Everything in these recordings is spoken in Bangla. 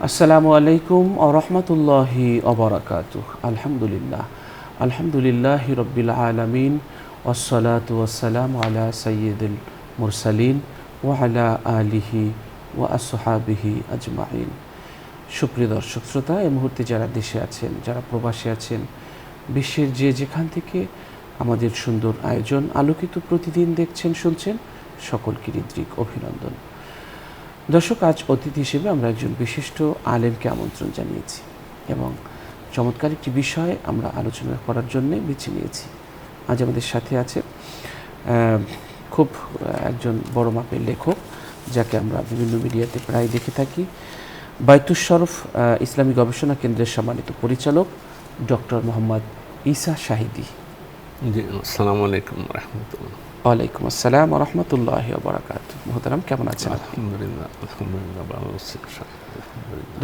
আসসালামু আলাইকুম ওয়া রাহমাতুল্লাহি ওয়া বারাকাতুহু। আলহামদুলিল্লাহি রাব্বিল আলামিন ওয়াসসালাতু ওয়াসসালামু আলা সাইয়্যিদিল মুরসালিন ওয়া আলা আলিহি ওয়া আসহাবিহি আজমাইন। সুপ্রিয় দর্শক শ্রোতা, এই মুহূর্তে যারা দেশে আছেন, যারা প্রবাসে আছেন, বিশ্বের যেখান থেকে আমাদের সুন্দর আয়োজন আলোকিত প্রতিদিন দেখছেন, শুনছেন, সকলকে হৃদ্রিক অভিনন্দন। দর্শক, আজ অতিথি হিসেবে আমরা একজন বিশিষ্ট আলেমকে আমন্ত্রণ জানিয়েছি এবং চমৎকার একটি বিষয় আমরা আলোচনা করার জন্য বেছে নিয়েছি। আজ আমাদের সাথে আছে খুব একজন বড় মাপের লেখক, যাকে আমরা বিভিন্ন মিডিয়াতে প্রায় দেখে থাকি, বায়তুশ শরফ ইসলামী গবেষণা কেন্দ্রের সম্মানিত পরিচালক ডক্টর মোহাম্মদ ঈসা শাহিদি। জি, আসসালামু আলাইকুম রাহমাতুল্লাহ। ওয়ালাইকুম আসসালাম ওয়া রাহমাতুল্লাহি ওয়া বারাকাতুহু। মোহতারাম, কেমন আছেন? আলহামদুলিল্লাহ ভালো আছি।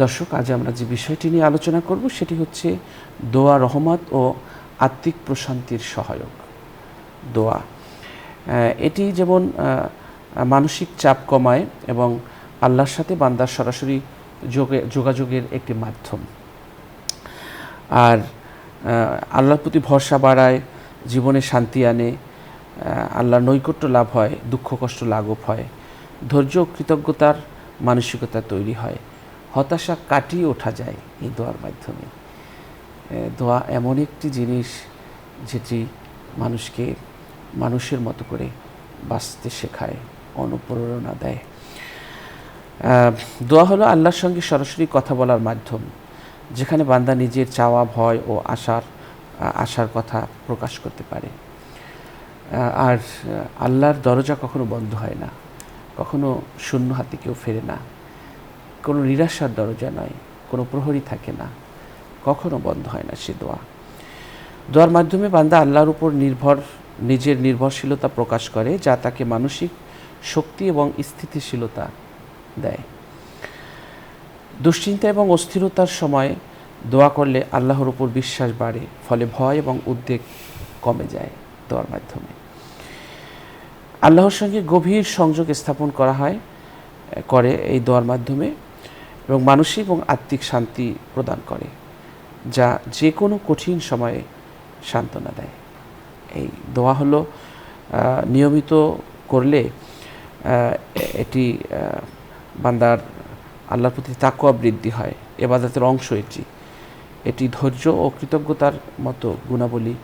দর্শক, আজ আমরা যে বিষয়টি নিয়ে আলোচনা করব সেটি হচ্ছে দোয়া রহমত ও আত্মিক প্রশান্তির সহায়ক। দোয়া এটি যেমন মানসিক চাপ কমায় এবং আল্লাহর সাথে বান্দার সরাসরি যোগাযোগের একটি মাধ্যম, আর আল্লাহর প্রতি ভরসা বাড়ায়, জীবনে শান্তি আনে, আল্লাহর নৈকট্য লাভ হয়, দুঃখ কষ্ট লাঘব হয়, ধৈর্য ও কৃতজ্ঞতার মানসিকতা তৈরি হয়, হতাশা কাটিয়ে ওঠা যায় এই দোয়ার মাধ্যমে। দোয়া এমন একটি জিনিস যেটি মানুষকে মানুষের মতো করে বাঁচতে শেখায়, অনুপ্রেরণা দেয়। দোয়া হলো আল্লাহর সঙ্গে সরাসরি কথা বলার মাধ্যম, যেখানে বান্দা নিজের চাওয়া, ভয় ও আশার কথা প্রকাশ করতে পারে। আর আল্লাহর দরজা কখনো বন্ধ হয় না, কখনো শূন্য হাতে কেউ ফেরে না, কোনো নিরাশার দরজা নয়, কোনো প্রহরী থাকে না, কখনো বন্ধ হয় না সে দোয়া। দোয়ার মাধ্যমে বান্দা আল্লাহর উপর নিজের নির্ভরশীলতা প্রকাশ করে, যা তাকে মানসিক শক্তি এবং স্থিতিশীলতা দেয়। দুশ্চিন্তা এবং অস্থিরতার সময় দোয়া করলে আল্লাহর উপর বিশ্বাস বাড়ে, ফলে ভয় এবং উদ্বেগ কমে যায় দোয়ার মাধ্যমে। আল্লাহর সঙ্গে গভীর সংযোগ স্থাপন করে এই দোয়ার মাধ্যমে, এবং মানসিক এবং আত্মিক শান্তি প্রদান করে, যা যে কোনো কঠিন সময়ে সান্ত্বনা দেয়। এই দোয়া হলো নিয়মিত করলে এটি বান্দার আল্লাহর প্রতি তাকওয়া বৃদ্ধি হয়, ইবাদতের অংশ এটি ধৈর্য ও কৃতজ্ঞতার মতো গুণাবলী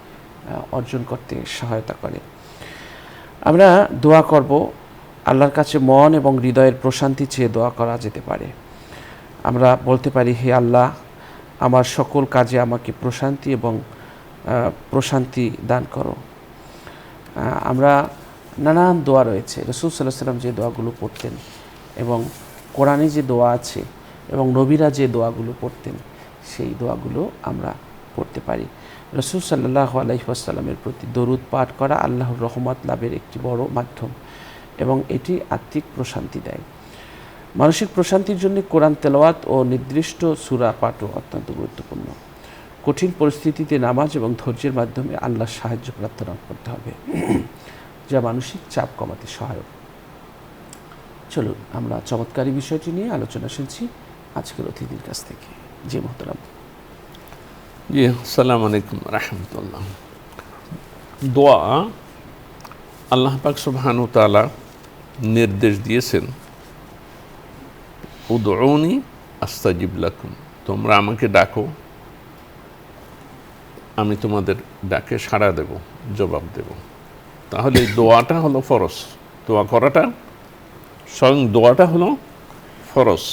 অর্জন করতে সহায়তা করে। আমরা দোয়া করব, আল্লাহর কাছে মন এবং হৃদয়ের প্রশান্তি চেয়ে দোয়া করা যেতে পারে। আমরা বলতে পারি, হে আল্লাহ, আমার সকল কাজে আমাকে প্রশান্তি দান করো। আমরা নানান দোয়া রয়েছে, রাসূল সাল্লাল্লাহু আলাইহি ওয়াসাল্লাম যে দোয়াগুলো পড়তেন, এবং কোরআনে যে দোয়া আছে, এবং নবীরা যে দোয়াগুলো পড়তেন, সেই দোয়াগুলো আমরা পড়তে পারি। রাসূল সাল্লাল্লাহু আলাইহি ওয়াসাল্লামের প্রতি দরুদ পাঠ করা আল্লাহর রহমত লাভের একটি বড় মাধ্যম, এবং এটি আত্মিক প্রশান্তি দেয়। মানসিক প্রশান্তির জন্য কোরআন তেলাওয়াত ও নির্দিষ্ট সূরা পাঠও অত্যন্ত গুরুত্বপূর্ণ। কঠিন পরিস্থিতিতে নামাজ এবং ধৈর্যের মাধ্যমে আল্লাহর সাহায্য প্রার্থনা করতে হবে, যা মানসিক চাপ কমাতে সহায়ক। চলুন আমরা চমৎকারী বিষয়টি নিয়ে আলোচনা শুনছি আজকের অতিথির কাছ থেকে। জি মোহতারাম। জি, আসসালামু আলাইকুম রাহমাতুল্লাহ। দোয়া আল্লাহ পাক সুবহানাহু ওয়া তাআলা নির্দেশ দিয়েছেন, উদউনি আস্তাজিব লাকুম, তোমরা আমাকে ডাকো, আমি তোমাদের ডাকে সাড়া দেব, জবাব দেব। তাহলে এই দোয়াটা হলো ফরজ, দোয়া করাটা, স্বয়ং দোয়াটা হলো ফরজ।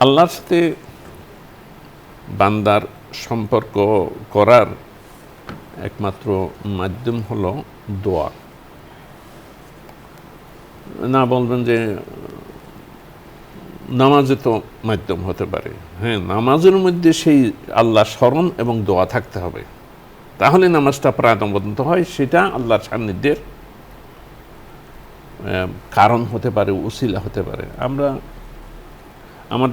আল্লাহর সাথে বান্দার সম্পর্ক করার একমাত্র মাধ্যম হলো দোয়া। না বলবেন যে নামাজে তো মাধ্যম হতে পারে, হ্যাঁ, নামাজের মধ্যে সেই আল্লাহ স্মরণ এবং দোয়া থাকতে হবে, তাহলে নামাজটা প্রাণবন্ত হয়, সেটা আল্লাহর সান্নিধ্যের কারণ হতে পারে, উসিলা হতে পারে। আমার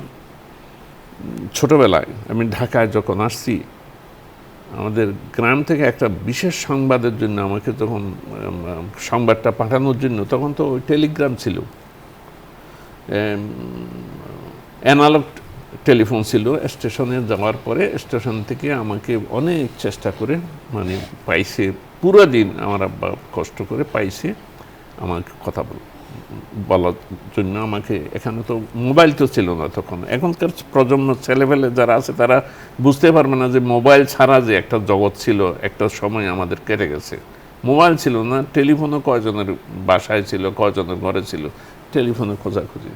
ছোটবেলায় আমি ঢাকায় যখন আসছি, আমাদের গ্রাম থেকে একটা বিশেষ সংবাদের জন্য আমাকে যখন সংবাদটা পাঠানোর জন্য, তখন তো টেলিগ্রাম ছিল, অ্যানালগ টেলিফোন ছিল। স্টেশনে যাওয়ার পরে স্টেশন থেকে আমাকে অনেক চেষ্টা করে মানে পাইছে, পুরো দিন আমার আব্বা কষ্ট করে পাইছে আমাকে কথা বলার জন্য। আমাকে এখানে তো মোবাইল তো ছিল না তখন, এখনকার প্রজন্ম ছেলেপেলে যারা আছে তারা বুঝতে পারবে না যে মোবাইল ছাড়া যে একটা জগৎ ছিল, একটা সময় আমাদের কেটে গেছে। মোবাইল ছিল না, টেলিফোনও কয়জনের বাসায় ছিল, কয়জনের ঘরে ছিল, টেলিফোনে খোঁজাখুঁজি।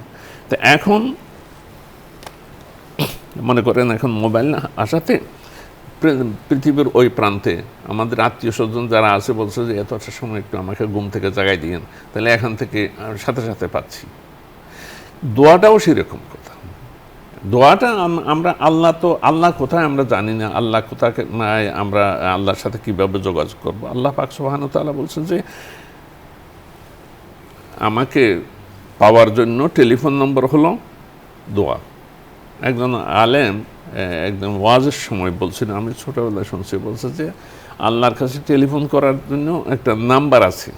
তো এখন মনে করেন এখন মোবাইল না আসাতে পৃথিবীর ওই প্রান্তে আমাদের আত্মীয় স্বজন যারা আছে বলছে যে এতটা সময় একটু আমাকে ঘুম থেকে জাগাই দিয়েন, তাহলে এখান থেকে সাথে সাথে পাচ্ছি। দোয়াটাও সেরকম কথা। দোয়াটা আমরা আল্লাহ কোথায় আমরা জানি না, আল্লাহ কোথায় আমরা আল্লাহর সাথে কিভাবে যোগাযোগ করবো। আল্লাহ পাক সুবহানাহু ওয়া তাআলা বলছেন যে আমাকে পাওয়ার জন্য টেলিফোন নম্বর হলো দোয়া। একজন আলেম একদম ওয়াজের সময় বলছিল, আমি ছোটোবেলায় শুনছি, বলছে যে আল্লাহর কাছে টেলিফোন করার জন্য একটা নাম্বার আছে,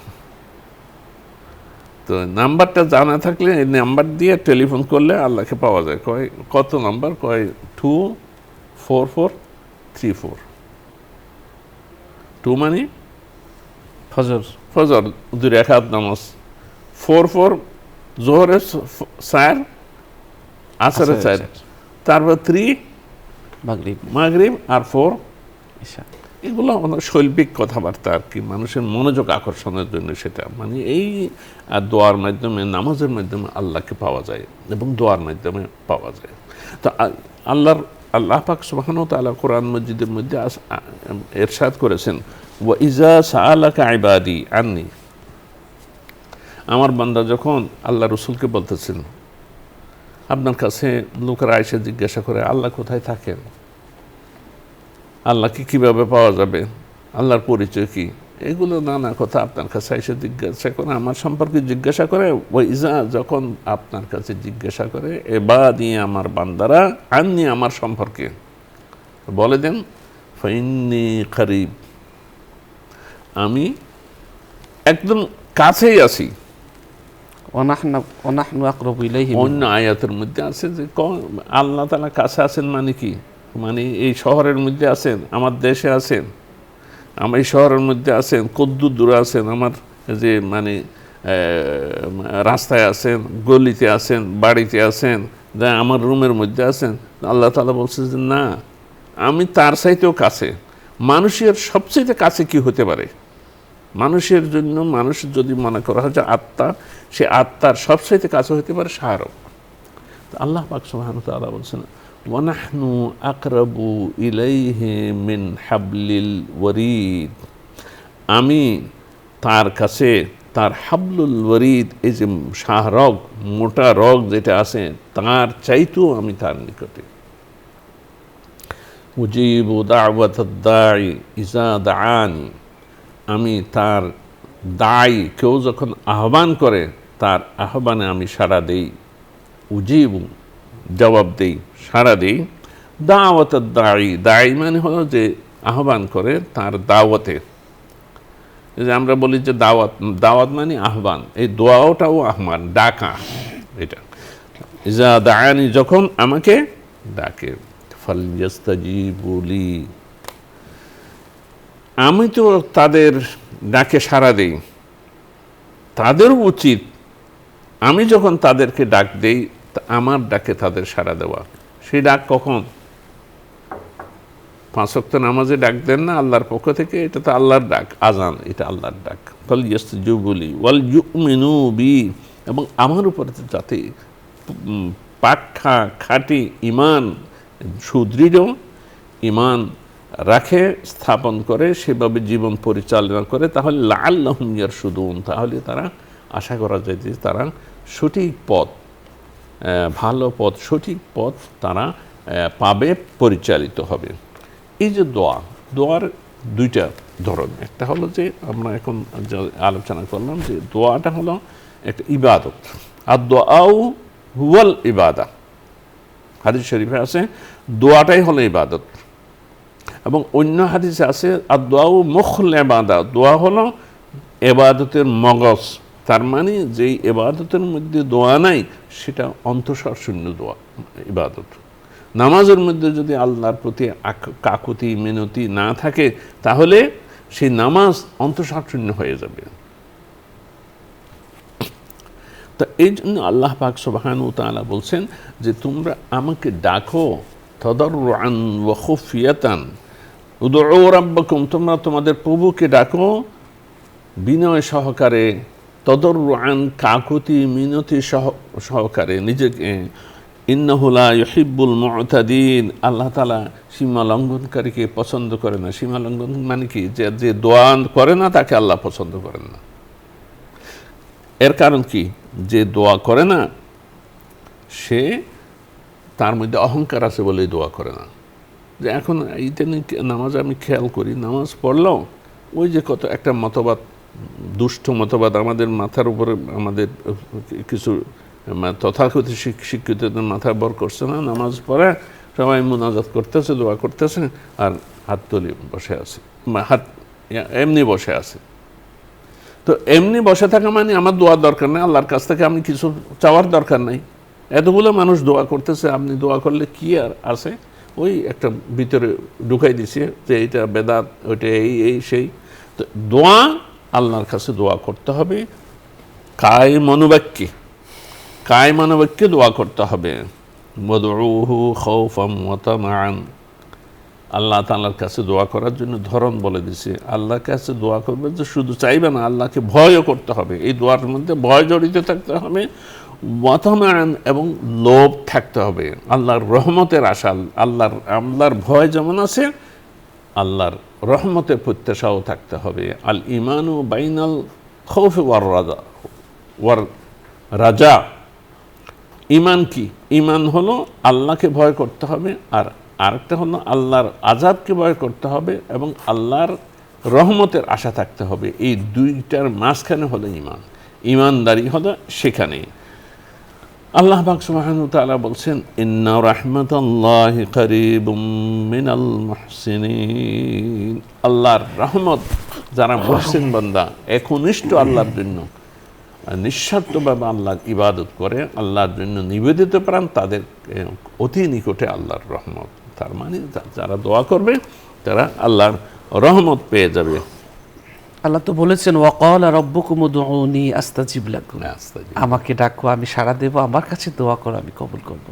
তো নাম্বারটা জানা থাকলে এই নাম্বার দিয়ে টেলিফোন করলে আল্লাহকে পাওয়া যায়। কয় কত নাম্বার? কয় 24434। 2 মানে ফজর, ফজর 2 রাকাত নামাজ, 44 জোহরের 4, আসরের 4, তারপর 3 মাগরিব, আর 4 ঈশা। এগুলো অনেক শৈল্পিক কথাবার্তা আর কি, মানুষের মনোযোগ আকর্ষণের জন্য। সেটা মানে এই দোয়ার মাধ্যমে, নামাজের মাধ্যমে আল্লাহকে পাওয়া যায় এবং দোয়ার মাধ্যমে পাওয়া যায়। তো আল্লাহ পাক সুবহানাহু ওয়া তাআলা কোরআন মজিদের মধ্যে ইরশাদ করেছেন, ওয়া ইজা সাআলাকা ইবাদি আন্নি, আমার বান্দা যখন আল্লাহ রসুলকে বলতেছেন আপনার কাছে লোকেরা এসে জিজ্ঞাসা করে আল্লাহ কোথায় থাকেন, আল্লাহকে কিভাবে পাওয়া যাবে, আল্লাহর পরিচয় কি, এগুলো নানা কথা আপনার কাছে এসে জিজ্ঞাসা করে, আমার সম্পর্কে জিজ্ঞাসা করে। ওই ইজা, যখন আপনার কাছে জিজ্ঞাসা করে এবাদি, আমার বান্দারা, আন্নি, আমার সম্পর্কে, বলে দেন ফাইন্নি করিব, আমি একদম কাছেই আছি। ওয়ানাহনু আকরাবু ইলাইহি। অন্য আয়াতের মধ্যে আছে যে আল্লাহ তাআলা কাছে আছেন মানে কি, মানে এই শহরের মধ্যে আছেন, আমার দেশে আছেন, আমার এই শহরের মধ্যে আছেন, কদ্দুর দূরে আছেন, আমার যে মানে রাস্তায় আছেন, গলিতে আছেন, বাড়িতে আছেন, আমার রুমের মধ্যে আছেন। আল্লাহ তাআলা বলছে যে না, আমি তার চাইতেও কাছে। মানুষের সবচেয়ে কাছে কি হতে পারে? মানুষের জন্য, মানুষ যদি মনে করা হয় যে আত্মা, সে আত্মার সবচাইতে কাছে হতে পারে শাহরগ। আল্লাহ পাক সুবহানাহু ওয়া তাআলা বলছেন ওয়ানাহনু আকরাবু ইলাইহি মিন হাবলিল ওয়ারিদ, আমি তার কাছে, তার হাবলুল ওয়ারিদ, এই যে শাহরগ, মোটা রগ যেটা আছে, তার চাইতেও আমি তার নিকটে। উজিবু দাওয়াতাদ দাঈ ইজা দাআনি, আমি তার দায়ী, কেউ যখন আহ্বান করে তার আহ্বানে আমি সাড়া দেই। উজিবু, জবাব দেই, সাড়া দেই। দাওয়াতের দায়ী, দায়ী মানে হলো যে আহ্বান করে তার দাওয়াতে। যে আমরা বলি যে দাওয়াত, দাওয়াত মানে আহ্বান, এই দোয়াটাও আহ্বান, ডাকা। এটা ইজা দাআনি, যখন আমাকে ডাকে, ফালইস্তাজিবু লি, আমি তো তাদের ডাকে সাড়া দেই। তাদেরও উচিত আমি যখন তাদেরকে ডাক দেই, আমার ডাকে তাদের সাড়া দেওয়া। সেই ডাক কখন? 5 ওয়াক্ত নামাজে ডাক দেন না আল্লাহর পক্ষ থেকে, এটা তো আল্লাহর ডাক, আজান, এটা আল্লাহর ডাক। ফালইস্তাজিবু লি ওয়াল ইউমিনু বি, এবং আমার উপরে যাতে পাক্কা খাঁটি ঈমান, সুদৃঢ় ঈমান রাখে, স্থাপন করে, সেভাবে জীবন পরিচালনা করে, তাহলে লাআল্লাহুম ইয়ারশুদুন, তাহলে তারা, আশা করা যায় যে তারা সঠিক পথ, ভালো পথ, সঠিক পথ তারা পাবে, পরিচালিত হবে। এই যে দোয়া, দোয়ার 2টা ধরন। একটা হলো যে আমরা এখন আলোচনা করলাম যে দোয়াটা হলো একটা ইবাদত, আর দোয়াও হুয়াল ইবাদা। হাদিস শরীফে আছে দোয়াটাই হলো ইবাদত, এবং অন্য হাদিসে আছে আর দোয়াও মুখল ইবাদা, দোয়া হলো ইবাদতের মগজ। তার মানে যেই ইবাদতের মধ্যে দোয়া নাই সেটা অন্তঃসার শূন্য দোয়া। ইবাদত। নামাজের মধ্যে যদি আল্লাহর প্রতি কাকুতি মিনতি না থাকে তাহলে সেই নামাজ অন্তঃসারশূন্য হয়ে যাবে। তা এই জন্য আল্লাহ পাক সুবহানাহু ওয়া তাআলা বলছেন যে তোমরা আমাকে ডাকো তাদাররুআন ওয়া খুফিয়াতান, উদউ রাব্বাকুম, তোমরা তোমাদের প্রভুকে ডাকো বিনয় সহকারে, তাদাররুআন কাকুতি মিনতি সহকারে নিজেকে। ইন্নাহু লা ইউহিব্বুল মু'তাদিন, আল্লাহ তাআলা সীমা লঙ্ঘনকারীকে পছন্দ করে না। সীমা লঙ্ঘন মানে কি? যে দোয়া করে না তাকে আল্লাহ পছন্দ করেন না। এর কারণ কি? যে দোয়া করে না সে তার মধ্যে অহংকার আছে বলেই দোয়া করে না। যে এখন ইদানিং নামাজ আমি খেয়াল করি, নামাজ পড়লেও ওই যে কত একটা মতবাদ, দুষ্ট মতবাদ আমাদের মাথার উপরে, আমাদের কিছু তথাকথিত শিক্ষিতদের মাথায় বর করছে না, নামাজ পড়ে সবাই মুনাজাত করতেছে, দোয়া করতেছে আর হাত তুলে বসে আছে, হাত এমনি বসে আছে। তো এমনি বসে থাকা মানে আমার দোয়ার দরকার নেই, আল্লাহর কাছ থেকে আমি কিছু চাওয়ার দরকার নেই। এতগুলো মানুষ দোয়া করতেছে, আপনি দোয়া করলে কি আর আছে? ওই একটা ভিতরে ঢুকাই দিছে যে এইটা বেদাত, ওইটা এই সেই। তো দোয়া আল্লাহর কাছে দোয়া করতে হবে কায় মনোবাক্যে দোয়া করতে হবে। ওয়াদউহু খাউফাম ওয়া তামাআন, আল্লাহ তাআলার কাছে দোয়া করার জন্য ধরন বলে দিছে। আল্লাহর কাছে দোয়া করবে যে শুধু চাইবে না, আল্লাহকে ভয়ও করতে হবে। এই দোয়ার মধ্যে ভয় জড়িত থাকতে হবে, ওয়া তামাআন, এবং লোভ থাকতে হবে, আল্লাহর রহমতের আশা। আল্লাহর ভয় যেমন আছে, আল্লাহর রহমতের প্রত্যাশাও থাকতে হবে। আল ঈমানু বাইনাল খাউফি ওয়ার রাজা। ঈমান কি? ঈমান হলো আল্লাহকে ভয় করতে হবে, আর আরেকটা হলো আল্লাহর আযাবকে ভয় করতে হবে এবং আল্লাহর রহমতের আশা থাকতে হবে। এই দুইটার মাঝখানে হলো ঈমান। ঈমানদারি হলো সেখানে। আল্লাহ পাক সুবহানাহু ওয়া তাআলা বলছেন, ইন্না রাহমাতাল্লাহি কারীবুম মিনাল মুহসিনিন, আল্লাহর রহমত যারা মুহসিন বান্দা, একনিষ্ঠ আল্লাহর জন্য নিঃস্বার্থভাবে আল্লাহর ইবাদত করে, আল্লাহর জন্য নিবেদিত প্রাণ, তাদের অতি নিকটে আল্লাহর রহমত। তার মানে যারা দোয়া করবে তারা আল্লাহর রহমত পেয়ে যাবে। আল্লাহ তো বলেছেন, ওয়াকালা রাব্বুকুম উদউনি আস্তাজিব লাকুম, আমাকে ডাকো আমি সাড়া দেব, আমার কাছে দোয়া করো আমি কবুল করব।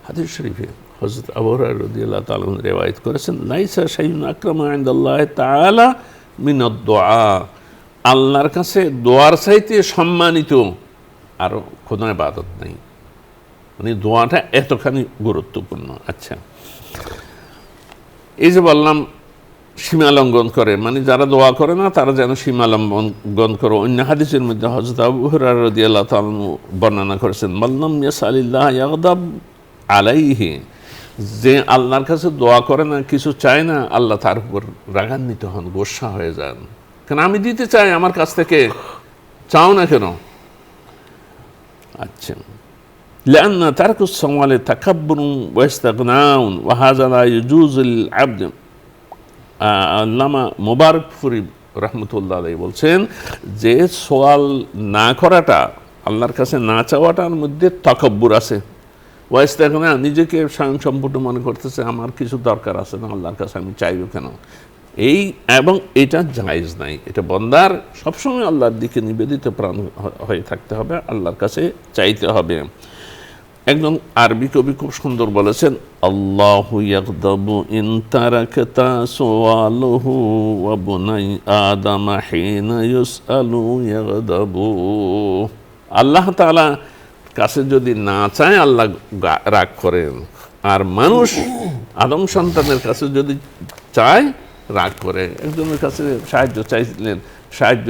হাদিস শরীফে হযরত আবু হুরায়রা রাদিয়াল্লাহু তাআলা রিওয়ায়াত করেছেন, লাইসা শাইউন আকরামু ইনদাল্লাহি তাআলা মিনাদ দুআ, আল্লাহর কাছে দোয়ার চাইতে সম্মানিত আর কোনো ইবাদত নেই। মানে দোয়াটা এতখানি গুরুত্বপূর্ণ। আচ্ছা, এই যে বললাম সীমা লঙ্ঘন করে, মানে যারা দোয়া করে না তারা যেন সীমা লঙ্ঘন করে। অন্য হাদিসের মধ্যে হযরত আবু হুরায়রা রাদিয়াল্লাহু তাআলা বর্ণনা করেছেন, মাল্লাম ইয়াসালিল্লাহ ইয়াগদাব আলাইহি, যে আল্লাহর কাছে দোয়া করে না, কিছু চায় না, আল্লাহ তার উপর রাগান্বিত হন, গোসা হয়ে যান। কেন আমি দিতে চাই, আমার কাছ থেকে চাও না কেন? আচ্ছা, লান্না তারকুস সাওয়ালে তাকাব্বুরুন ওয়া ইস্তিগনাউন ওয়া হাযা লা ইয়াজুজুল আবদ। আল্লামা মুবারকপুরি রহমতুল্লাহ আলাইহি বলছেন যে সওয়াল না করাটা, আল্লাহর কাছে না চাওয়াটার মধ্যে তাকাব্বুর আছে। ওয়া ইস্তিগনা, নিজেকে স্বয়ংসম্পূর্ণ মনে করতেছে, আমার কিছু দরকার আছে না, আল্লাহর কাছে আমি চাইব কেন? এই এবং এটা জায়েজ নাই। এটা বান্দার সবসময় আল্লাহর দিকে নিবেদিত প্রাণ হয়ে থাকতে হবে, আল্লাহর কাছে চাইতে হবে। একজন আরবি কবি খুব সুন্দর বলেছেন, আল্লাহু ইয়াগদাবু ইন তারাকতা সুআলুহু ওয়া বুনাই আদম হিনা ইউসআলু ইয়াগদাবু। আল্লাহ তাআলা কাছে যদি না চায় আল্লাহ রাগ করেন, আর মানুষ আদম সন্তানের কাছে যদি চায় রাগ করে। একজনের কাছে সাহায্য চাইলেন, সাহায্য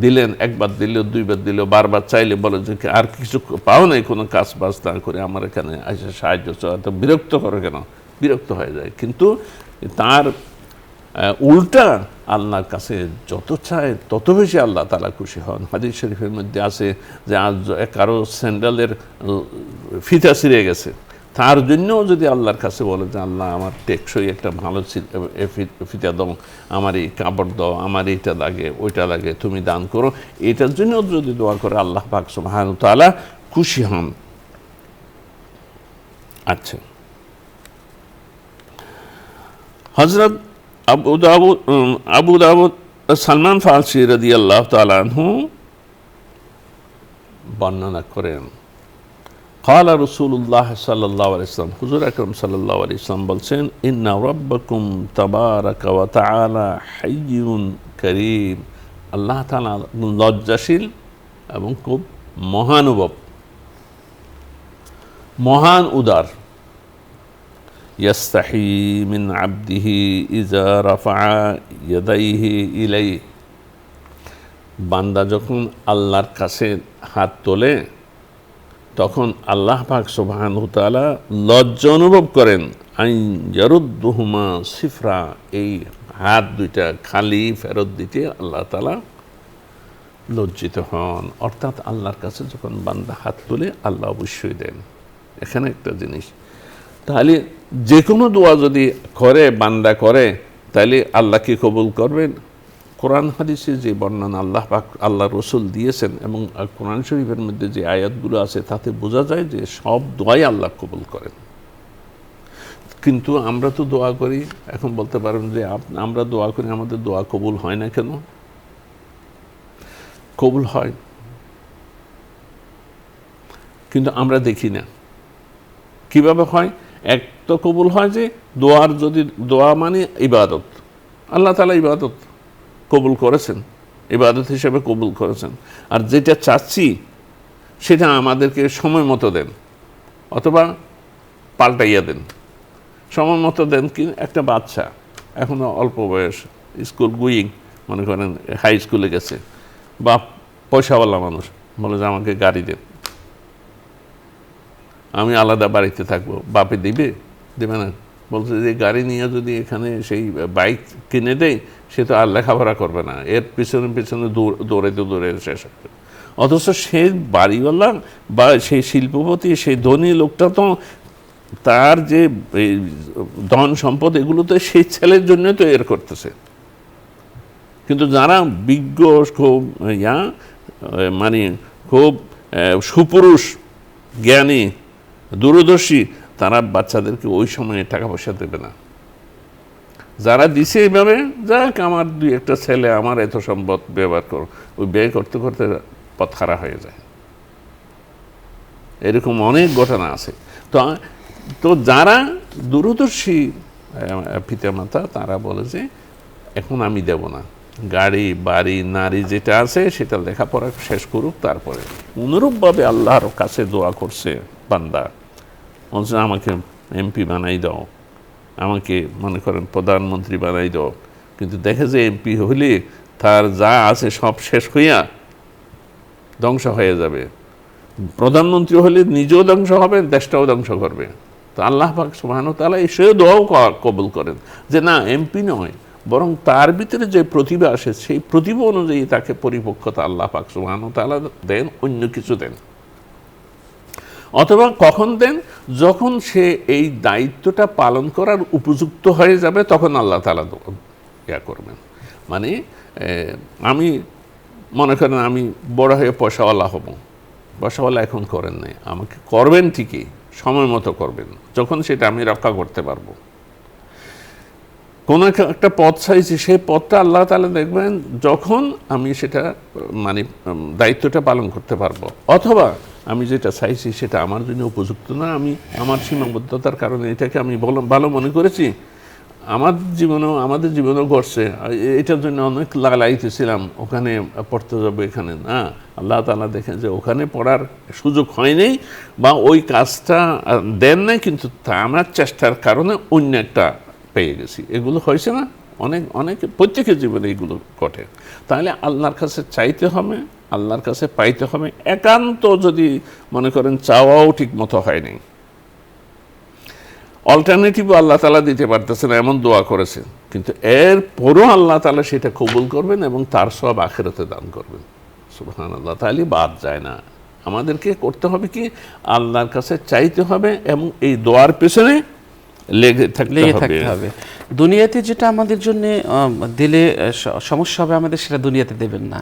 দিলেন, একবার দিল, দুইবার দিল, বারবার চাইলে বলে যে আর কিছু পাও নাই, কোনো কাজ বাজ না করে আমার এখানে এসে সাহায্য চাওয়া, তো বিরক্ত করে কেন? বিরক্ত হয়ে যায়। কিন্তু তার উল্টা আল্লাহর কাছে যত চায় তত বেশি আল্লাহ তাআলা খুশি হন। হাদিস শরীফের মধ্যে আছে যে আজ কারো স্যান্ডেলের ফিতা ছিঁড়ে গেছে, তার জন্যও যদি আল্লাহর কাছে বলে যে আল্লাহ আমার টেকসই একটা ভালো ফিতা দাও, আমার এই কাপড় দাও, আমার এইটা লাগে ওইটা লাগে, তুমি দান করো, এটার জন্য যদি দোয়া করে আল্লাহ পাক সুবহানাহু ওয়া তাআলা খুশি হন। আচ্ছা, হযরত আবু দাউদ সালমান ফারসি রাদিয়াল্লাহু তাআলা আনহু বর্ণনা করেন, ক্বালা রাসূলুল্লাহ সাল্লাল্লাহু আলাইহি ওয়াসাল্লাম, হুজুর আকরাম সাল্লাল্লাহু আলাইহি ওয়াসাল্লাম বলছেন, ইন্না রাব্বাকুম তাবারাকা ওয়া তাআলা হাইয়্যুন কারীম, আল্লাহ তাআলা লজ্জাশীল এবং খুব মহানুভব, মহান উদার। ইয়াস্তাহি মিন আবদিহি ইযা রাফা ইয়াদাইহি ইলাইহি, বান্দা যখন আল্লাহর কাছে হাত তোলে তখন আল্লাহ পাক সুবহানাহু ওয়া তাআলা লজ্জা অনুভব করেন, আইন ইয়ারুদ্দুহুমা সিফরা, এই হাত দুইটা খালি ফেরত দিতে আল্লাহ তাআলা লজ্জিত হন। অর্থাৎ আল্লাহর কাছে যখন বান্দা হাত তোলে আল্লাহ অবশ্যই দেন। এখানে একটা জিনিস, তাহলে যে কোনো দোয়া যদি করে বান্দা করে তাহলে আল্লাহ কি কবুল করবেন? কোরআন হাদিসে যে বর্ণনা আল্লাহ পাক আল্লাহ রসুল দিয়েছেন এবং কোরআন শরীফের মধ্যে যে আয়াতগুলো আছে তাতে বোঝা যায় যে সব দোয়াই আল্লাহ কবুল করেন। কিন্তু আমরা তো দোয়া করি, এখন বলতে পারেন যে আমরা দোয়া করি, আমাদের দোয়া কবুল হয় না কেন? কবুল হয়, কিন্তু আমরা দেখি না। কিভাবে হয়? এক তো কবুল হয় যে দোয়ার, যদি দোয়া মানে ইবাদত, আল্লাহ তাআলা ইবাদত কবুল করেছেন, ইবাদত হিসেবে কবুল করেছেন। আর যেটা চাচ্ছি সেটা আমাদেরকে সময় মতো দেন, অথবা পাল্টাইয়া দেন। সময় মতো দেন কি, একটা বাচ্চা এখনো অল্প বয়স, স্কুল গোয়িং, মনে করেন হাই স্কুলে গেছে, বা পয়সাওয়ালা মানুষ বলে যে আমাকে গাড়ি দেন, আমি আলাদা বাড়িতে থাকবো। বাপে দিবে? দেবে না। বলছে যে গাড়ি নিয়ে যদি এখানে সেই বাইক কিনে দেয় সে তো আর লেখাপড়া করবে না, এর পিছনে পিছনে দৌড়ে শেষ হবে। অথচ সে বাড়িওয়ালা বা সেই শিল্পপতি, সেই ধনী লোকটা তো তার যে ধন সম্পদ এগুলো তো সেই ছেলের জন্য তো এর করতেছে। কিন্তু যারা বিজ্ঞ, খুব মানে খুব সুপুরুষ, জ্ঞানী, দূরদর্শী, তারা বাচ্চাদেরকে ওই সময়ে টাকা পয়সা দেবে না। যারা দিছে এইভাবে, যাক আমার দুই একটা ছেলে, আমার এত সম্পদ ব্যবহার করো, ওই ব্যয় করতে করতে পথ খারাপ হয়ে যায়। এরকম অনেক ঘটনা আছে। তো যারা দূরদর্শী পিতামাতা তারা বলে যে এখন আমি দেব না, গাড়ি বাড়ি নারী যেটা আছে সেটা লেখাপড়া শেষ করুক, তারপরে। অনুরূপভাবে আল্লাহর কাছে দোয়া করছে বান্দা, বলছে আমাকে এমপি বানাই দাও, আমাকে মনে করেন প্রধানমন্ত্রী বানাই দাও। কিন্তু দেখে যে এমপি হইলে তার যা আছে সব শেষ হইয়া ধ্বংস হয়ে যাবে, প্রধানমন্ত্রী হলে নিজেও ধ্বংস হবে, দেশটাও ধ্বংস করবে। তো আল্লাহ পাক সুবহানাহু ওয়া তাআলা সে দোয়াও কবুল করেন যে না, এমপি নয়, বরং তার ভিতরে যে প্রতিভা আসে সেই প্রতিভা অনুযায়ী তাকে পরিপক্কতা আল্লাহ পাক সুবহানাহু ওয়া তাআলা দেন, অন্য কিছু দেন। অথবা কখন দেন? যখন সে এই দায়িত্বটা পালন করার উপযুক্ত হয়ে যাবে তখন আল্লাহ তাআলা করবেন। মানে আমি মনে করেন আমি বড় হয়ে পয়সাওয়ালা হব, পয়সাওয়ালা এখন করেন নাই, আমাকে করবেন ঠিকই, সময় মতো করবেন, যখন সেটা আমি রক্ষা করতে পারবো। কোনো একটা পথ চাইছি, সেই পথটা আল্লাহ তাআলা দেখবেন যখন আমি সেটা মানে দায়িত্বটা পালন করতে পারবো। অথবা আমি যেটা চাইছি সেটা আমার জন্য উপযুক্ত না, আমি আমার সীমাবদ্ধতার কারণে এটাকে আমি ভালো মনে করেছি, আমাদের জীবনেও ঘটছে, এটার জন্য অনেক লাগাইতেছিলাম, ওখানে পড়তে যাবো, এখানে না। আল্লাহ তাআলা দেখেন যে ওখানে পড়ার সুযোগ হয়নি বা ওই কাজটা দেন নাই, কিন্তু আমার চেষ্টার কারণে অন্য একটা পেয়ে গেছি। এগুলো হয়েছে না অনেক প্রত্যেকের জীবনে এগুলো ঘটে। তাহলে আল্লাহর কাছে চাইতে হবে, আল্লাহর কাছে পাইতে হবে। একান্ত যদি মনে করেন চাওয়াও ঠিক মতো হয়নি, অল্টারনেটিভও আল্লাহ তাআলা দিতে পারতেছেন, এমন দোয়া করেছেন, কিন্তু এরপরও আল্লাহ তাআলা সেটা কবুল করবেন এবং তার সব আখিরাতে দান করবেন। সুবহানাল্লাহ। তাহলে বাদ যায় না, আমাদেরকে করতে হবে কি, আল্লাহর কাছে চাইতে হবে এবং এই দোয়ার পেছনে লেগে থাকতে হবে। দুনিয়াতে যেটা আমাদের জন্য দিলে সমস্যা হবে আমাদের, সেটা দুনিয়াতে দেবেন না।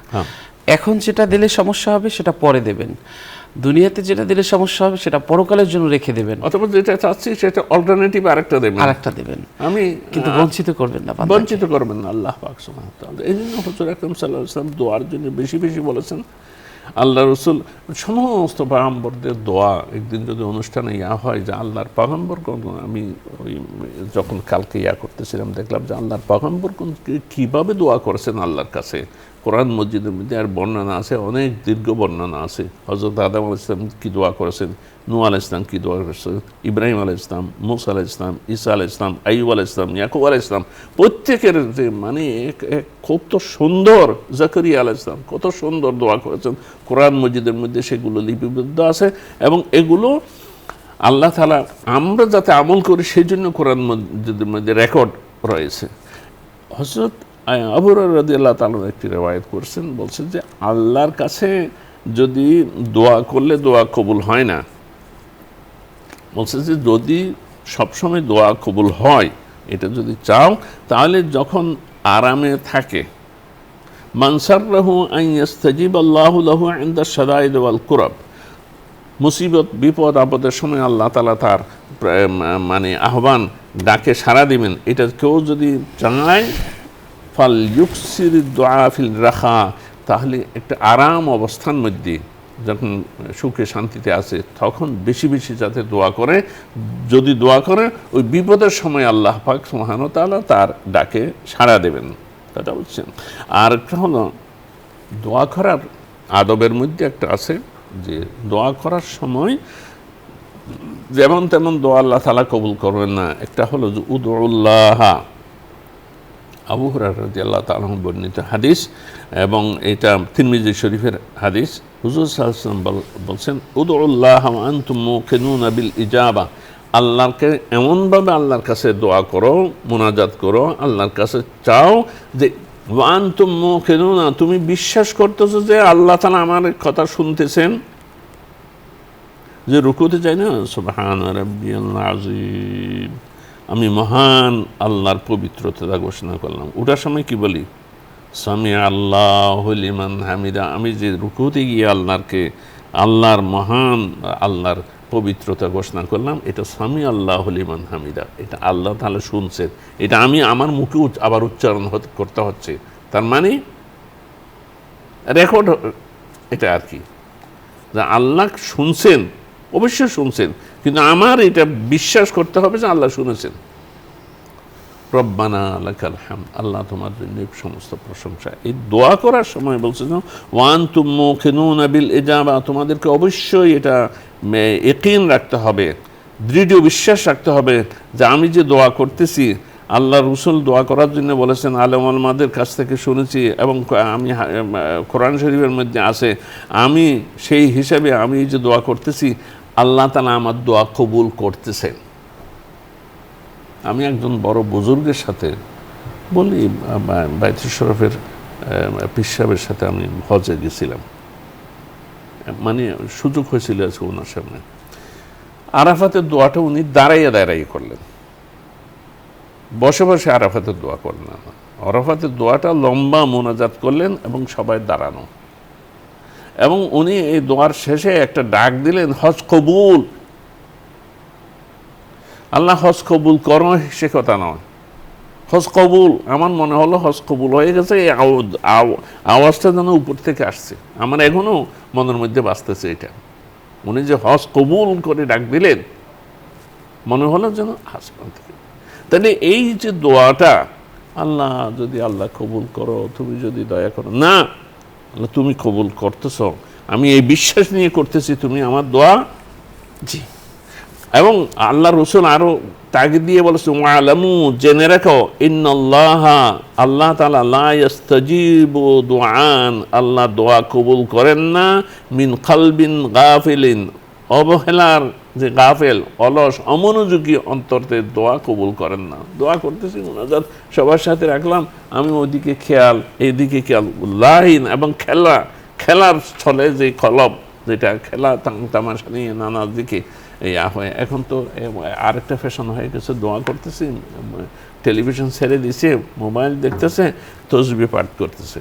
এখন যেটা দিলে সমস্যা হবে সেটা পরে দেবেন। দুনিয়াতে যেটা দিলে সমস্যা হবে সেটা পরকালের জন্য রেখে দেবেন, অথবা যেটা চাচ্ছি সেটা অল্টারনেটিভ আরেকটা দেবেন, আরেকটা দেবেন, আমি কিন্তু বঞ্চিত করবেন না বান্দাকে। বঞ্চিত করবেন না আল্লাহ পাক সুবহানাহু ওয়া তাআলা। এই জন্য হুজুর আকরাম সাল্লাল্লাহু আলাইহি ওয়াসাল্লাম দোয়ার জন্য বেশি বেশি বলেছেন। আল্লাহ রসুল সমস্ত পয়গম্বরদের দোয়া, একদিন যদি অনুষ্ঠানে হয় যে আল্লাহর পয়গম্বর, আমি ওই যখন কালকে করতেছিলাম দেখলাম যে আল্লাহর পয়গম্বর কীভাবে দোয়া করেছেন আল্লাহর কাছে। কোরআন মসজিদের মধ্যে আর বর্ণনা আছে, অনেক দীর্ঘ বর্ণনা আছে। হযরত আদম আলাইহিস সালাম কী দোয়া করেছেন, নূহ আলাইহিস সালাম কী দোয়া করেছেন, ইব্রাহিম আলাইহিস সালাম, মূসা আলাইহিস সালাম, ঈসা আলাইহিস সালাম, আইয়ুব আলাইহিস সালাম, ইয়াকুব আলাইহিস সালাম, প্রত্যেকের যে মানে কত সুন্দর, জাকারিয়া আলাইহিস সালাম কত সুন্দর দোয়া করেছেন। কোরআন মসজিদের মধ্যে সেগুলো লিপিবদ্ধ আছে এবং এগুলো আল্লাহ তাআলা আমরা যাতে আমল করি সেই জন্য কোরআন মসজিদের মধ্যে রেকর্ড রয়েছে। হযরত আবু হুরায়রা রাদিয়াল্লাহু তাআলা একটি রিওয়ায়াত করছেন, বলছেন যে আল্লাহর কাছে যদি দোয়া করলে দোয়া কবুল হয় না, বলছে যে যদি সবসময় দোয়া কবুল হয় এটা যদি চাও, তাহলে যখন আরামে থাকে, মান সাররাহু আন ইস্তাজিব আল্লাহু লাহু ইনদা শাদাইদ ওয়াল কুরাব, মুসিবত বিপদ আপদের সময় আল্লাহ তাআলা তার মানে আহ্বান ডাকে সাড়া দিবেন, এটা কেউ যদি চায়, ফাল ইউকসির দুআ ফিল রাখা, তাহলে একটা আরাম অবস্থান মধ্যে যখন সুখে শান্তিতে আছে তখন বেশি বেশি যাতে দোয়া করে, যদি দোয়া করে ওই বিপদের সময় আল্লাহ পাক সুবহানাহু ওয়া তাআলা তার ডাকে সাড়া দেবেন, কথা বলছেন। আর একটা হলো দোয়া করার আদবের মধ্যে একটা আছে যে দোয়া করার সময় যেমন তেমন দোয়া আল্লাহ তাআলা কবুল করবেন না। একটা হলো যে উদউল্লাহ, আবু হুরায়রা রাদিয়াল্লাহু তাআলা বর্ণিত হাদিস এবং এটা তিরমিজি শরীফের হাদিস। হুজুর সাল্লাল্লাহু আলাইহি ওয়াসাল্লাম বলছেন উদউল্লাহ ওয়া আনতুম মুকিনুনা বিল ইজাবা, আল্লাহকে এমনভাবে আল্লাহর কাছে দোয়া করো, মুনাজাত করো, আল্লাহর কাছে চাও যে ওয়া আনতুম মুকিনুনা, তুমি বিশ্বাস করতেছো যে আল্লাহ তাআলা আমার কথা শুনতেছেন। যে রুকুতে যাই না, সুবহান রাব্বিয়াল আযীম, আমি মহান আল্লাহর পবিত্রতা ঘোষণা করলাম। ওটার সময় কি বলি, সামি আল্লাহু লিমান হামিদা, আমি যে রুকুতে গিয়ে আল্লাহর মহান আল্লাহর পবিত্রতা ঘোষণা করলাম, এটা সামি আল্লাহু লিমান হামিদা, এটা আল্লাহ তাআলা শুনছেন, এটা আমি আমার মুখে আবার উচ্চারণ করতে হচ্ছে, তার মানে রেকর্ড এটা আর কি, যে আল্লাহ শুনছেন, অবশ্যই শুনছেন, কিন্তু আমার এটা বিশ্বাস করতে হবে যে আল্লাহ শুনেছেন। রব্বানা লাকাল হামদ, আল্লাহ তোমার জন্য সমস্ত প্রশংসা। এই দোয়া করার সময় বলছে ওয়া আনতুম মুকিনুনা বিল ইজাবা, তোমাদেরকে অবশ্যই এটা ইয়াকিন রাখতে হবে, দৃঢ় বিশ্বাস রাখতে হবে যে আমি যে দোয়া করতেছি, আল্লাহ রসুল দোয়া করার জন্য বলেছেন, আলেম ওলামাদের কাছ থেকে শুনেছি এবং আমি কোরআন শরীফের মধ্যে আছে, আমি সেই হিসাবে আমি যে দোয়া করতেছি আল্লাহ তাআলা আমার দোয়া কবুল করতেছেন। আমি একজন বড় বুজুর্গের সাথে বলি, বাইতুল শরফের পীর সাহেবের সাথে আমি হজে গেছিলাম, মানে সুযোগ হয়েছিল আজকে ওনার সামনে। আরাফাতের দোয়াটা উনি দাঁড়াইয়ে করলেন, বসে বসে আরাফাতের দোয়া করলেন না, আরাফাতের দোয়াটা লম্বা মোনাজাত করলেন এবং সবাই দাঁড়ানো, এবং উনি এই দোয়ার শেষে একটা ডাক দিলেন, হজ কবুল। আল্লাহ হজ কবুল করো সে কথা নয়, হজ কবুল। আমার মনে হলো হজ কবুল হয়ে গেছে, এই আওয়াজটা যেন উপর থেকে আসছে, আমার এখনো মনের মধ্যে বাজতেছে এটা। উনি যে হজ কবুল করে ডাক দিলেন, মনে হলো যেন আসমান থেকে। তাহলে এই যে দোয়াটা, আল্লাহ যদি আল্লাহ কবুল করো, তুমি যদি দয়া করো, না আল্লাহ তুমি কবুল করতেছ, আমি এই বিশ্বাস নিয়ে করতেছি তুমি আমার দোয়া। জি, এবং আল্লাহ রসুল আরো তাগিদ দিয়ে বলেছে, ওয়ালামু, জেনে রাখো, ইন্নাল্লাহা, আল্লাহ তাআলা লা ইস্তাজিবু দুআন, আল্লাহ দোয়া কবুল করেন না, মিন কলবিন গাফিলিন, অবহেলার যে গাফেল, অলস, অমনোযোগী অন্তরতে দোয়া কবুল করেন না। দোয়া করতেছি, মুনাজাত সবার সাথে রাখলাম, আমি ওইদিকে খেয়াল, এইদিকে খেয়াল, লাহিন এবং খেলার ছলে যে কলব, যেটা খেলা তামাশা নিয়ে নানা দিকে হয়। এখন তো আরেকটা ফ্যাশন হয়ে গেছে, দোয়া করতেছি, টেলিভিশন ছেড়ে দিছে, মোবাইল দেখতেছে, তসবিহ পাঠ করতেছে।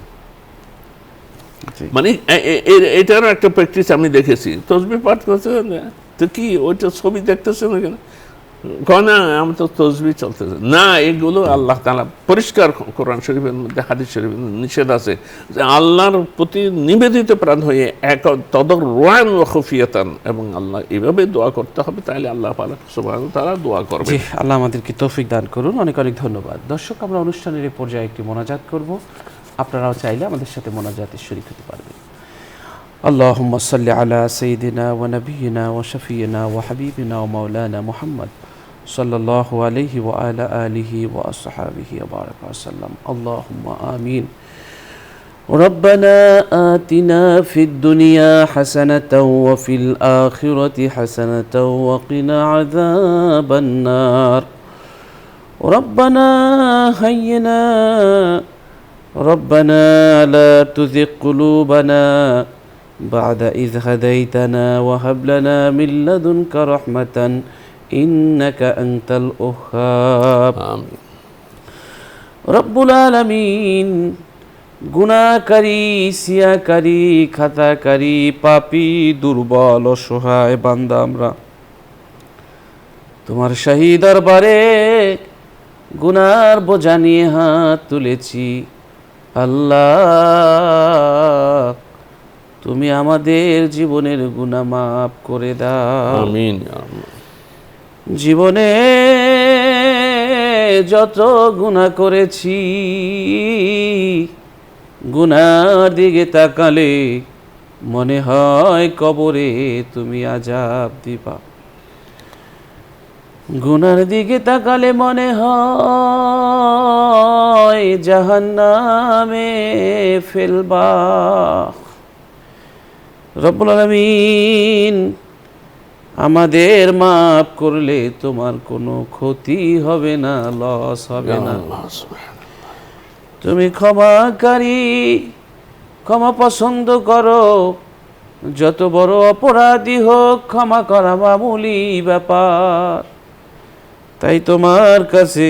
জি। মানে এটারও একটা প্র্যাকটিস আমি দেখেছি। তসবিহ পাঠ করছে, তো কি ওইটা ছবি দেখতেছে না কেন? না আমি তো তসবিহ চলতেছে না। এগুলো আল্লাহ তাআলা পরিষ্কার কোরআন শরীফের মধ্যে, হাদিস শরীফের মধ্যে নিষেধ আছে যে আল্লাহর প্রতি নিবেদিত প্রাণ হয়ে এক তদররুআন ওয়া খুফিয়াতান, এবং আল্লাহ এভাবে দোয়া করতে হবে, তাহলে আল্লাহ পাক সুবহানাহু ওয়া তাআলা দোয়া করবে। জি, আল্লাহ আমাদেরকে তৌফিক দান করুন। অনেক অনেক ধন্যবাদ। দর্শক, আমরা অনুষ্ঠানের এই পর্যায়ে একটি মোনাজাত করব। আপনারাও চাইলে আমাদের সাথে মোনাজাতে শরীক হতে পারবেন। আল্লাহুম্মা সাল্লি আলা সাইয়্যিদিনা ওয়া নাবিয়িনা ওয়া শাফিয়িনা ওয়া হাবিবিনা ওয়া মাওলানা মুহাম্মদ সাল্লাল্লাহু আলাইহি ওয়া আলা আলিহি ওয়া আসহাবিহি ওয়া বারাকা ওয়া সাল্লাম। আল্লাহুম্মা আমিন। ربنا آتنا في الدنيا حسنة وفي الآخرة حسنة وقنا عذاب النار. ربنا لا تزغ قلوبنا بعد إذ هديتنا وهب لنا من لدنك رحمة إنك أنت الوهاب. আমিন। رب العالمين, গুনাহকারী, সিয়াকারী, খাতাকারী, পাপী, দুর্বল, অসহায় বান্দা আমরা তোমার শাহী দরবারে গুনার বোঝা নিয়ে হাত তুলেছি। আল্লাহ, তুমি আমাদের জীবনের গুনাহ মাফ করে দাও। আমিন। জীবনে যত গুনাহ করেছি, গুনার দিকে তাকালে মনে হয় কবরে তুমি আযাব দিবা। গুনার দিকে তাকালে মনে হয় জাহান্নামে ফেলবা। রব্বুল আলামিন, আমাদের মাফ করলে তোমার কোনো ক্ষতি হবে না, লস হবে না। তুমি ক্ষমাকারী, ক্ষমা পছন্দ করো। যত বড় অপরাধী হোক, ক্ষমা করা মামুলি ব্যাপার। তাই তোমার কাছে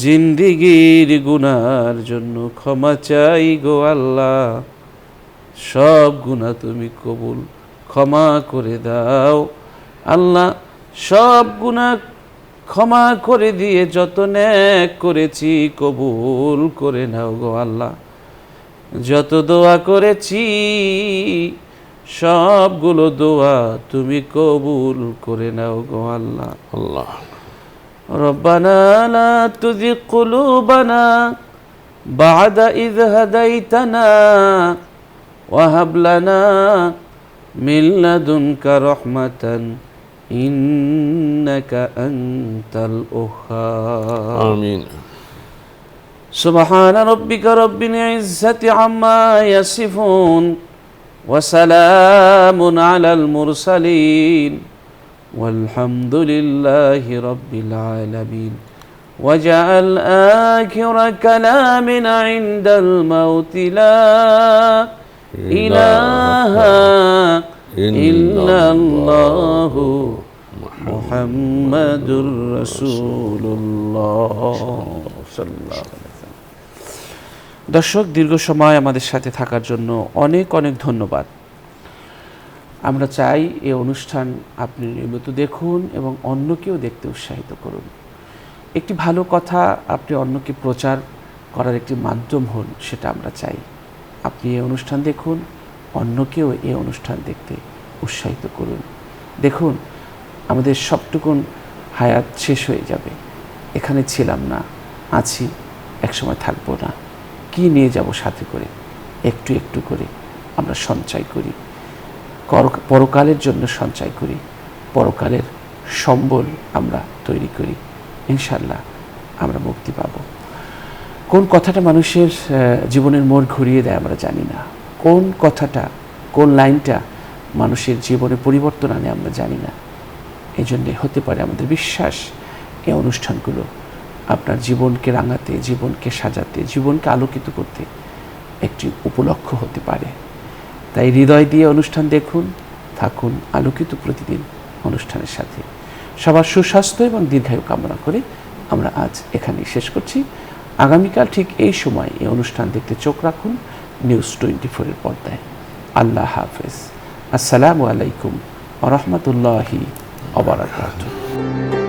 জিন্দিগির গুনার জন্য ক্ষমা চাই গো আল্লাহ। সব গুনাহ তুমি কবুল ক্ষমা করে দাও আল্লাহ। সব গুনাহ ক্ষমা করে দিয়ে যত নেক করেছি কবুল করে নাও গো আল্লাহ। যত দোয়া করেছি সবগুলো দোয়া তুমি কবুল করে নাও গো আল্লাহ। আল্লাহ। রব্বানা লা তুযিগ কুলুবানা বা'দা ইয হাদাইতানা ওয়া হাব লানা মিন লাদুনকা রাহমাতান ইন্নাকা আনতাল ওয়াহ্হাব। আমিন। সুবহান রাব্বিকা রাব্বিল ইজ্জাতি আম্মা ইয়াসিফুন ওয়া সালামুন আলাল মুরসালিন والحمد لله رب العالمين. وجعل آخر كلامنا عند الموت لا إله إلا الله محمد رسول الله صلى الله عليه وسلم. দর্শক, দীর্ঘ সময় আমাদের সাথে থাকার জন্য অনেক অনেক ধন্যবাদ। আমরা চাই এই অনুষ্ঠান আপনি নিয়মিত দেখুন এবং অন্যকেও দেখতে উৎসাহিত করুন। একটি ভালো কথা আপনি অন্যকে প্রচার করার একটি মাধ্যম হন, সেটা আমরা চাই। আপনি এই অনুষ্ঠান দেখুন, অন্যকেও এই অনুষ্ঠান দেখতে উৎসাহিত করুন। দেখুন, আমাদের সবটুকুন হায়াত শেষ হয়ে যাবে। এখানে ছিলাম না, আছি, একসময় থাকবো না। কি নিয়ে যাব সাথে করে? একটু একটু করে আমরা সঞ্চয় করি, পরকালের জন্য সঞ্চয় করি, পরকালের সম্বল আমরা তৈরি করি। ইনশাল্লাহ আমরা মুক্তি পাব। কোন কথাটা মানুষের জীবনের মোড় ঘুরিয়ে দেয় আমরা জানি না। কোন কথাটা, কোন লাইনটা মানুষের জীবনে পরিবর্তন আনে আমরা জানি না। এই জন্যে হতে পারে আমাদের বিশ্বাস এই অনুষ্ঠানগুলো আপনার জীবনকে রাঙাতে, জীবনকে সাজাতে, জীবনকে আলোকিত করতে একটি উপলক্ষ হতে পারে। তাই হৃদয় দিয়ে অনুষ্ঠান দেখুন, থাকুন আলোকিত প্রতিদিন অনুষ্ঠানের সাথে। সবার সুস্বাস্থ্য এবং দীর্ঘায়ু কামনা করে আমরা আজ এখানেই শেষ করছি। আগামীকাল ঠিক এই সময় এই অনুষ্ঠান দেখতে চোখ রাখুন। নিউজ 24-এর পর্দায়। আল্লাহ হাফেজ। আসসালামু আলাইকুম ওয়া রাহমাতুল্লাহি ওয়া বারাকাতুহু।